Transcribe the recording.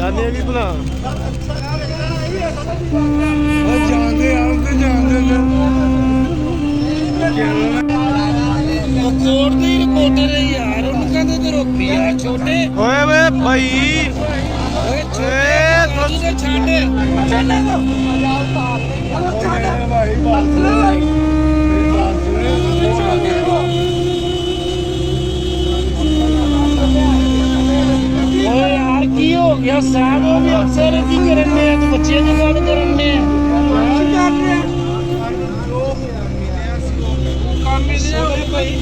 ਜਾਣੇ ਵੀ ਭਲਾ ਜਾਂਦੇ ਆਉਂਦੇ ਜਾਂਦੇ ਕੋਟ ਦੀ ਰਿਪੋਰਟਰ ਯਾਰ ਉਹਨਾਂ ਕਹਿੰਦੇ ਤੇ ਰੋਕੀ ਆ ਛੋਟੇ ਓਏ ਵੇ ਭਾਈ ਓਏ ਛੋਟੇ ਤੂੰ ਤੇ ਛੱਡ ਭਾਈ ਓਏ ਯਾਰ ਕੀ ਹੋ ਗਿਆ ਸਾਹਿਬ ਉਹ ਵੀ ਅਫਸਰ ਕੀ ਕਰਨ ਨੇ ਤੂੰ ਬੱਚਿਆਂ ਦੀ ਗੱਲ ਕਰਨ ਨੇ ਕੰਮ ਹੀ ਨਹੀਂ ਭਾਈ